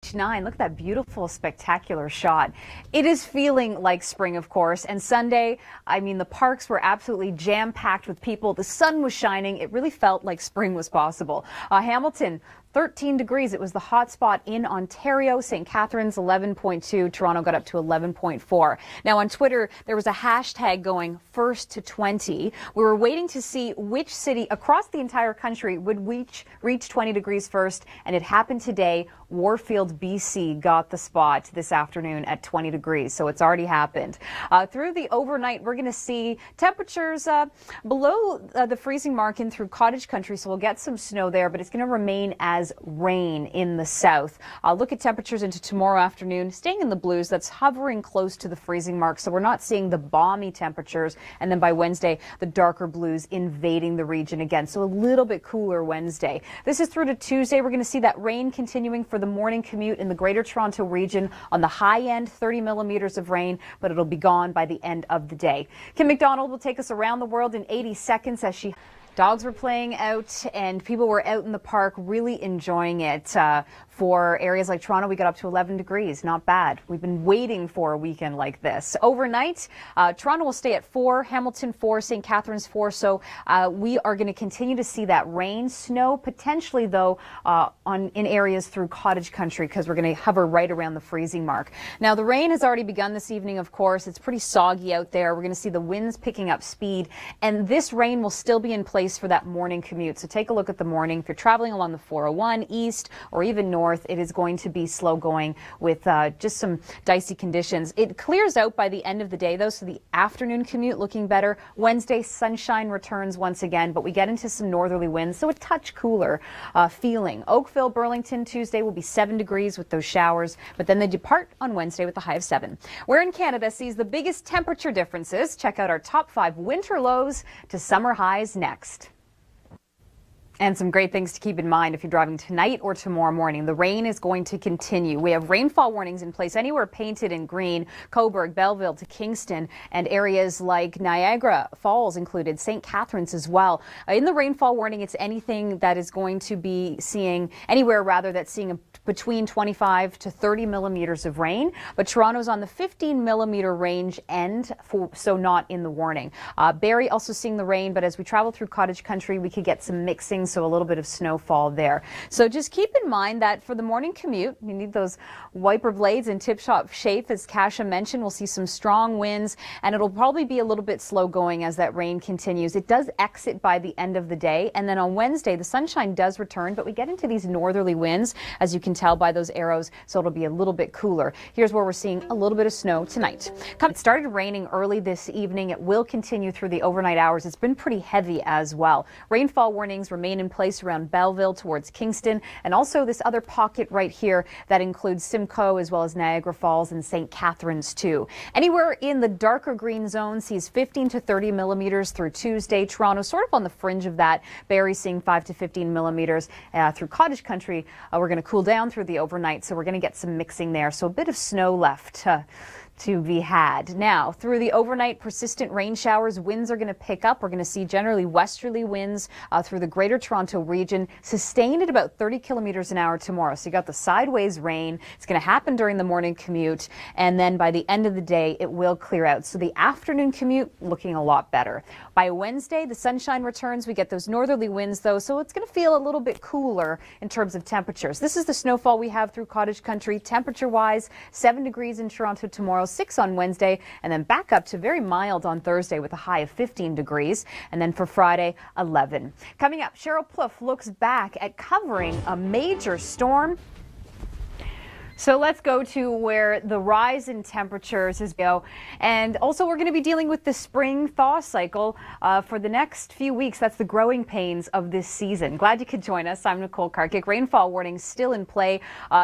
Beach 9. Look at that beautiful, spectacular shot. It is feeling like spring, of course. And Sunday, I mean, the parks were absolutely jam-packed with people. The sun was shining. It really felt like spring was possible. Hamilton, 13 degrees. It was the hot spot in Ontario. St. Catharines, 11.2. Toronto got up to 11.4. Now on Twitter, there was a hashtag going first to 20. We were waiting to see which city across the entire country would reach 20 degrees first, and it happened today. Warfield, BC got the spot this afternoon at 20 degrees, so it's already happened. Through the overnight, we're going to see temperatures below the freezing mark in through cottage country, so we'll get some snow there, but it's going to remain as rain in the south. Look at temperatures into tomorrow afternoon, staying in the blues. That's hovering close to the freezing mark, so we're not seeing the balmy temperatures. And then by Wednesday, the darker blues invading the region again, so a little bit cooler Wednesday. This is through to Tuesday. We're going to see that rain continuing for the morning commute in the Greater Toronto region. On the high end, 30 millimeters of rain, but it'll be gone by the end of the day. Kim McDonald will take us around the world in 80 seconds as she... Dogs were playing out and people were out in the park really enjoying it. For areas like Toronto, we got up to 11 degrees. Not bad. We've been waiting for a weekend like this. Overnight, Toronto will stay at 4, Hamilton 4, St. Catharines 4. So we are going to continue to see that rain, snow, potentially, though, in areas through cottage country because we're going to hover right around the freezing mark. Now, the rain has already begun this evening, of course. It's pretty soggy out there. We're going to see the winds picking up speed, and this rain will still be in place for that morning commute. So take a look at the morning. If you're traveling along the 401 east or even north, it is going to be slow going with just some dicey conditions. It clears out by the end of the day, though, so the afternoon commute looking better. Wednesday, sunshine returns once again, but we get into some northerly winds, so a touch cooler feeling. Oakville, Burlington, Tuesday will be 7 degrees with those showers, but then they depart on Wednesday with a high of 7. Where in Canada sees the biggest temperature differences? Check out our top 5 winter lows to summer highs next. And some great things to keep in mind if you're driving tonight or tomorrow morning. The rain is going to continue. We have rainfall warnings in place anywhere painted in green, Cobourg, Belleville to Kingston, and areas like Niagara Falls included, St. Catharines as well. In the rainfall warning, it's anything that is going to be seeing, anywhere rather, that's seeing between 25 to 30 millimeters of rain. But Toronto's on the 15 millimeter range end, so not in the warning. Barrie also seeing the rain, but as we travel through cottage country, we could get some mixing, so a little bit of snowfall there. So just keep in mind that for the morning commute, you need those wiper blades in tip-top shape. As Kasia mentioned, we'll see some strong winds, and it'll probably be a little bit slow going as that rain continues. It does exit by the end of the day, and then on Wednesday, the sunshine does return, but we get into these northerly winds, as you can tell by those arrows, so it'll be a little bit cooler. Here's where we're seeing a little bit of snow tonight. It started raining early this evening. It will continue through the overnight hours. It's been pretty heavy as well. Rainfall warnings remain in place around Belleville towards Kingston, and also this other pocket right here that includes Simcoe as well as Niagara Falls and St. Catharines too. Anywhere in the darker green zone sees 15 to 30 millimeters through Tuesday. Toronto sort of on the fringe of that. Barrie seeing 5 to 15 millimeters through cottage country. We're going to cool down through the overnight, so we're going to get some mixing there. So a bit of snow left to be had. Now, through the overnight, persistent rain showers, winds are going to pick up. We're going to see generally westerly winds through the Greater Toronto region, sustained at about 30 kilometers an hour tomorrow. So you got the sideways rain. It's going to happen during the morning commute, and then by the end of the day, it will clear out. So the afternoon commute looking a lot better. By Wednesday, the sunshine returns. We get those northerly winds, though, so it's going to feel a little bit cooler in terms of temperatures. This is the snowfall we have through cottage country. Temperature-wise, 7 degrees in Toronto tomorrow, 6 on Wednesday, and then back up to very mild on Thursday with a high of 15 degrees. And then for Friday, 11. Coming up, Cheryl Plouffe looks back at covering a major storm. So let's go to where the rise in temperatures is go. And also we're going to be dealing with the spring thaw cycle for the next few weeks. That's the growing pains of this season. Glad you could join us. I'm Nicole Karkic. Rainfall warnings still in play,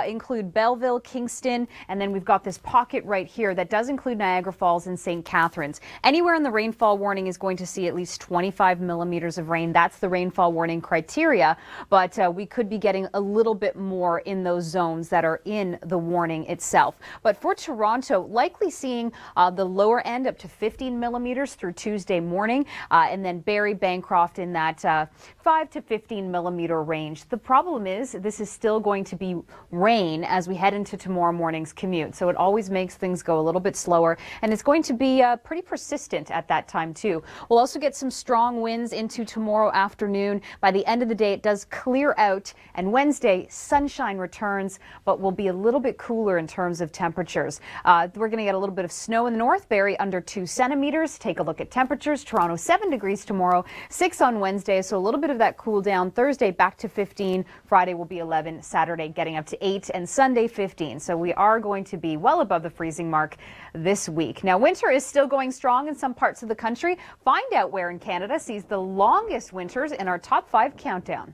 include Belleville, Kingston, and then we've got this pocket right here that does include Niagara Falls and St. Catharines. Anywhere in the rainfall warning is going to see at least 25 millimeters of rain. That's the rainfall warning criteria, but we could be getting a little bit more in those zones that are in the warning itself. But for Toronto, likely seeing the lower end up to 15 millimeters through Tuesday morning, and then Barrie, Bancroft in that 5 to 15 millimeter range. The problem is this is still going to be rain as we head into tomorrow morning's commute, so it always makes things go a little bit slower, and it's going to be pretty persistent at that time too. We'll also get some strong winds into tomorrow afternoon. By the end of the day, it does clear out, and Wednesday, sunshine returns, but will be a little bit cooler in terms of temperatures. We're going to get a little bit of snow in the north, Barrie under 2 centimeters. Take a look at temperatures. Toronto 7 degrees tomorrow, 6 on Wednesday, so a little bit of that cool down. Thursday back to 15. Friday will be 11. Saturday getting up to 8, and Sunday 15. So we are going to be well above the freezing mark this week. Now, winter is still going strong in some parts of the country. Find out where in Canada sees the longest winters in our top 5 countdown.